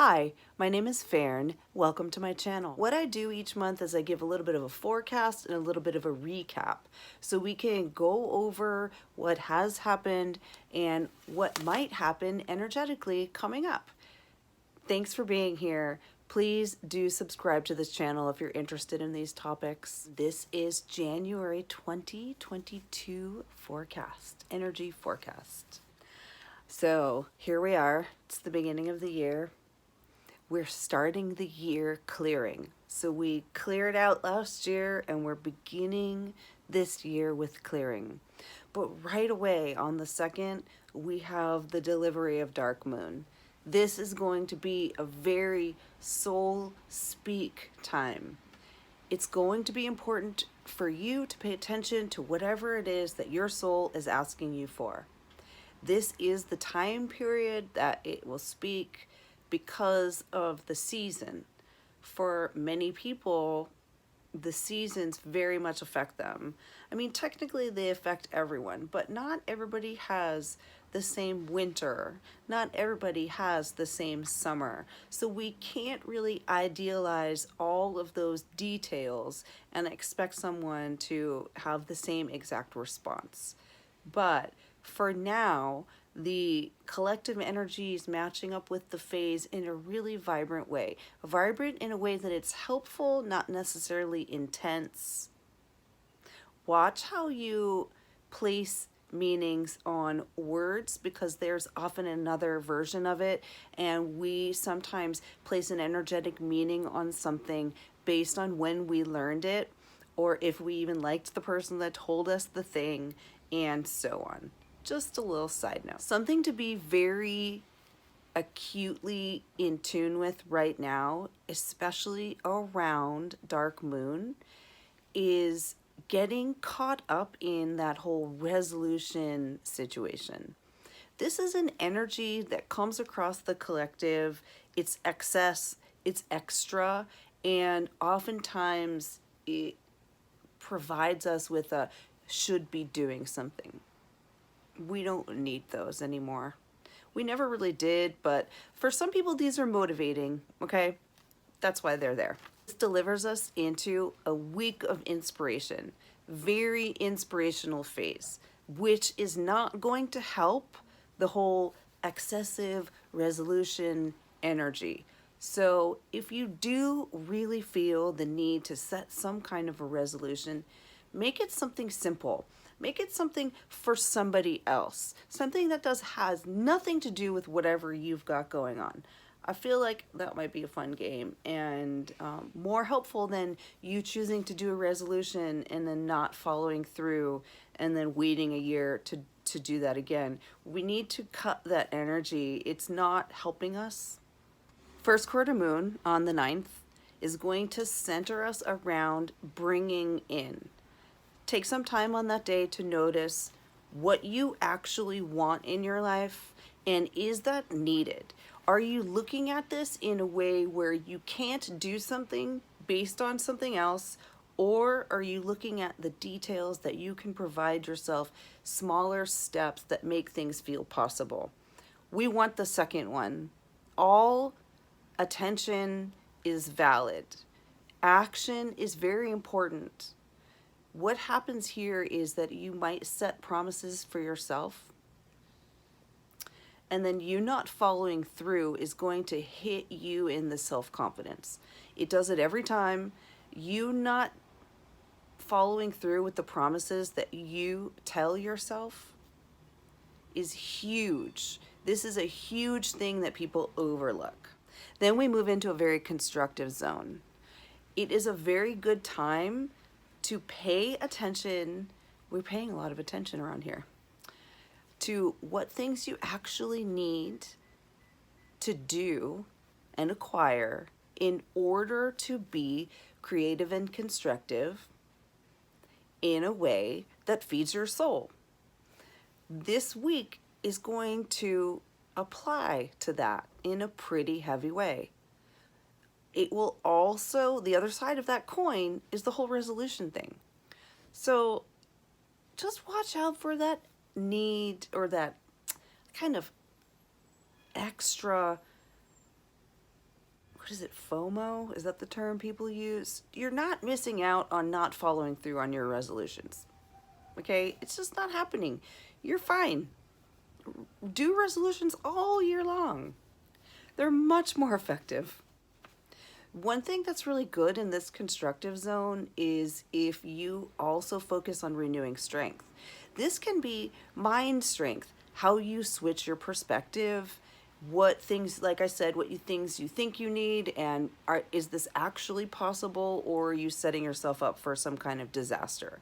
Hi, my name is Farron. Welcome to my channel. What I do each month is I give a little bit of a forecast and a little bit of a recap so we can go over what has happened and what might happen energetically coming up. Thanks for being here. Please do subscribe to this channel if you're interested in these topics. This is January 2022 forecast, energy forecast. So here we are. It's the beginning of the year. We're starting the year clearing. So we cleared out last year and we're beginning this year with clearing. But right away on the 2nd, we have the delivery of Dark Moon. This is going to be a very soul speak time. It's going to be important for you to pay attention to whatever it is that your soul is asking you for. This is the time period that it will speak because of the season. For many people, the seasons very much affect them. I mean, technically they affect everyone, but not everybody has the same winter. Not everybody has the same summer. So we can't really idealize all of those details and expect someone to have the same exact response. But for now, the collective energy is matching up with the phase in a really vibrant way. Vibrant in a way that it's helpful, not necessarily intense. Watch how you place meanings on words, because there's often another version of it, and we sometimes place an energetic meaning on something based on when we learned it, or if we even liked the person that told us the thing, and so on. Just a little side note. Something to be very acutely in tune with right now, especially around Dark Moon, is getting caught up in that whole resolution situation. This is an energy that comes across the collective. It's excess, it's extra, and oftentimes it provides us with a should be doing something. We don't need those anymore. We never really did, but for some people these are motivating, okay? That's why they're there. This delivers us into a week of inspiration, very inspirational phase, which is not going to help the whole excessive resolution energy. So if you do really feel the need to set some kind of a resolution, make it something simple. Make it something for somebody else. Something that has nothing to do with whatever you've got going on. I feel like that might be a fun game and more helpful than you choosing to do a resolution and then not following through and then waiting a year to do that again. We need to cut that energy. It's not helping us. First quarter moon on the 9th is going to center us around bringing in. Take some time on that day to notice what you actually want in your life, and is that needed? Are you looking at this in a way where you can't do something based on something else, or are you looking at the details that you can provide yourself smaller steps that make things feel possible? We want the second one. All attention is valid. Action is very important. What happens here is that you might set promises for yourself, and then you not following through is going to hit you in the self-confidence. It does it every time. You not following through with the promises that you tell yourself is huge. This is a huge thing that people overlook. Then we move into a very constructive zone. It is a very good time to pay attention. We're paying a lot of attention around here to what things you actually need to do and acquire in order to be creative and constructive in a way that feeds your soul. This week is going to apply to that in a pretty heavy way. It will also, the other side of that coin is the whole resolution thing. So just watch out for that need or that kind of extra what is it, FOMO? Is that the term people use? You're not missing out on not following through on your resolutions. Okay? It's just not happening. You're fine. Do resolutions all year long. They're much more effective. One thing that's really good in this constructive zone is if you also focus on renewing strength. This can be mind strength, how you switch your perspective, what things, like I said, things you think you need, and is this actually possible, or are you setting yourself up for some kind of disaster?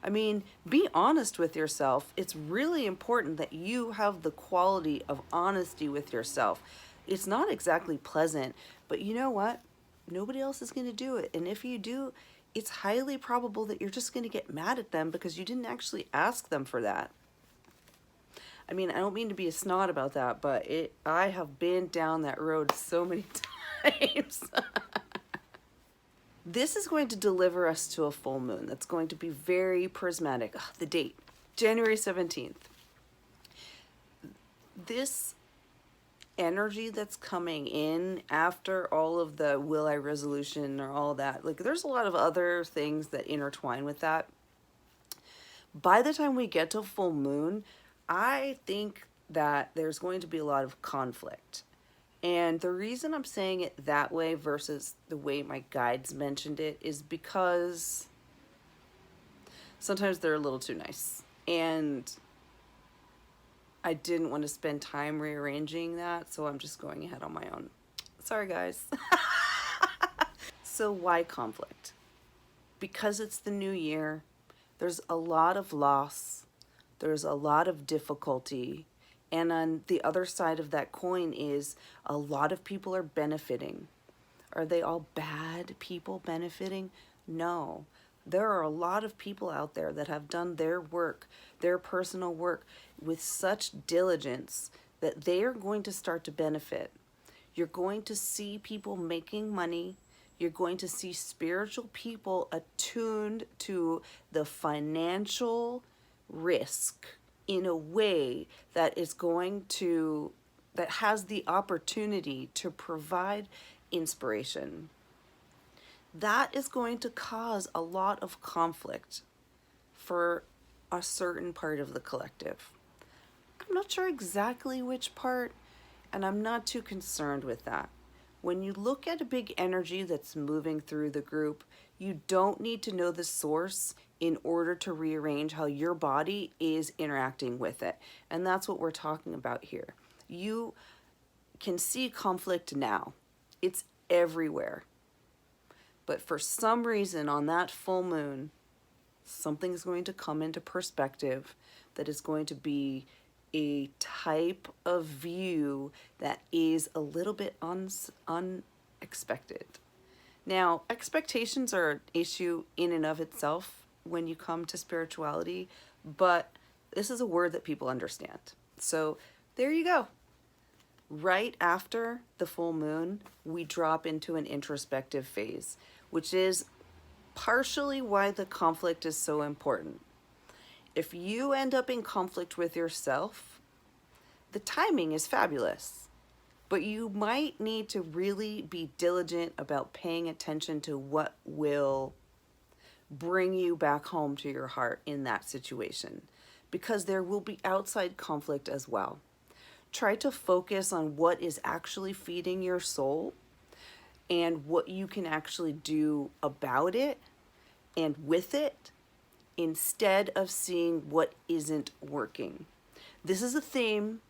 I mean, be honest with yourself. It's really important that you have the quality of honesty with yourself. It's not exactly pleasant, but you know what? Nobody else is going to do it. And if you do, it's highly probable that you're just going to get mad at them because you didn't actually ask them for that. I mean, I don't mean to be a snot about that, but I have been down that road so many times. This is going to deliver us to a full moon that's going to be very prismatic. Ugh, the date, January 17th. This energy that's coming in after all of the will I resolution or all that, like there's a lot of other things that intertwine with that. By the time we get to full moon, I think that there's going to be a lot of conflict. And the reason I'm saying it that way versus the way my guides mentioned it is because sometimes they're a little too nice. And I didn't want to spend time rearranging that, so I'm just going ahead on my own. Sorry, guys. So why conflict? Because it's the new year. There's a lot of loss. There's a lot of difficulty. And on the other side of that coin is a lot of people are benefiting. Are they all bad people benefiting? No. There are a lot of people out there that have done their work, their personal work, with such diligence that they are going to start to benefit. You're going to see people making money. You're going to see spiritual people attuned to the financial risk in a way that is going to, that has the opportunity to provide inspiration. That is going to cause a lot of conflict for a certain part of the collective. I'm not sure exactly which part, and I'm not too concerned with that. When you look at a big energy that's moving through the group, you don't need to know the source in order to rearrange how your body is interacting with it. And that's what we're talking about here. You can see conflict now. It's everywhere. But for some reason on that full moon, something's going to come into perspective that is going to be a type of view that is a little bit unexpected. Now, expectations are an issue in and of itself when you come to spirituality, but this is a word that people understand. So there you go. Right after the full moon, we drop into an introspective phase, which is partially why the conflict is so important. If you end up in conflict with yourself, the timing is fabulous, but you might need to really be diligent about paying attention to what will bring you back home to your heart in that situation, because there will be outside conflict as well. Try to focus on what is actually feeding your soul and what you can actually do about it and with it, instead of seeing what isn't working. This is a theme.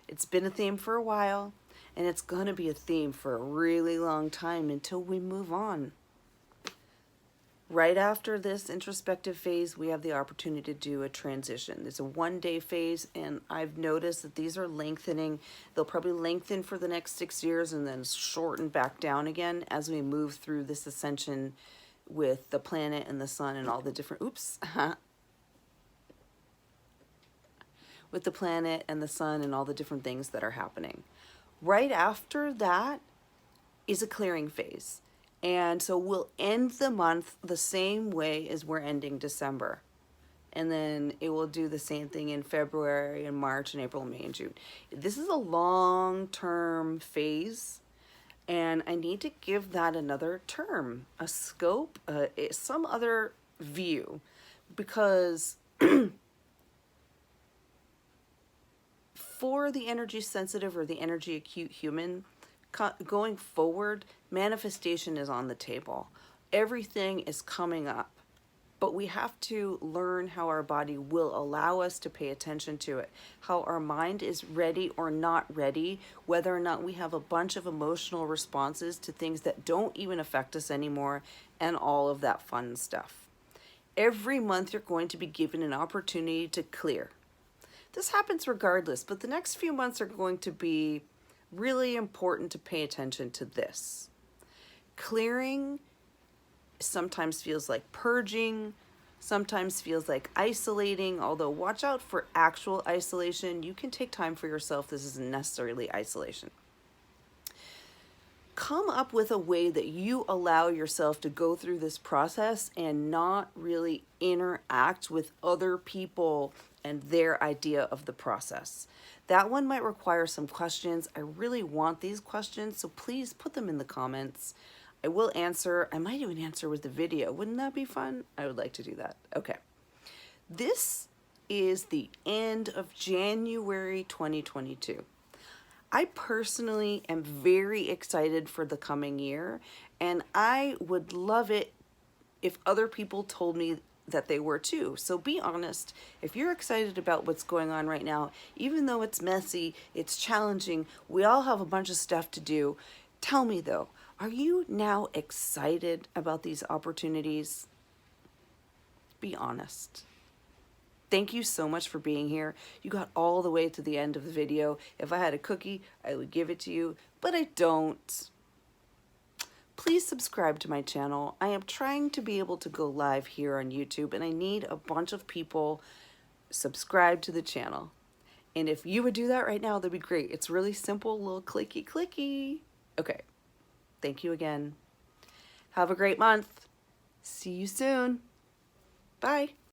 It's been a theme for a while, and it's going to be a theme for a really long time until we move on. Right after this introspective phase, we have the opportunity to do a transition. It's a 1-day phase, and I've noticed that these are lengthening. They'll probably lengthen for the next 6 years and then shorten back down again as we move through this ascension with the planet and the sun and all the different, with the planet and the sun and all the different things that are happening. Right after that is a clearing phase. And so we'll end the month the same way as we're ending December. And then it will do the same thing in February and March and April, May, and June. This is a long-term phase. And I need to give that another term, a scope, some other view, because for the energy sensitive or the energy acute human, going forward, manifestation is on the table. Everything is coming up, but we have to learn how our body will allow us to pay attention to it, how our mind is ready or not ready, whether or not we have a bunch of emotional responses to things that don't even affect us anymore, and all of that fun stuff. Every month you're going to be given an opportunity to clear. This happens regardless, but the next few months are going to be really important to pay attention to this. Clearing sometimes feels like purging, sometimes feels like isolating, although watch out for actual isolation. You can take time for yourself. This isn't necessarily isolation. Come up with a way that you allow yourself to go through this process and not really interact with other people and their idea of the process. That one might require some questions. I really want these questions, so please put them in the comments. I will answer. I might even answer with the video. Wouldn't that be fun? I would like to do that. Okay. This is the end of January 2022. I personally am very excited for the coming year, and I would love it if other people told me that they were too. So be honest. If you're excited about what's going on right now, even though it's messy, it's challenging, we all have a bunch of stuff to do. Tell me though, are you now excited about these opportunities? Be honest. Thank you so much for being here. You got all the way to the end of the video. If I had a cookie, I would give it to you, but I don't. Please subscribe to my channel. I am trying to be able to go live here on YouTube, and I need a bunch of people subscribe to the channel. And if you would do that right now, that'd be great. It's really simple, little clicky clicky. Okay, thank you again. Have a great month. See you soon. Bye.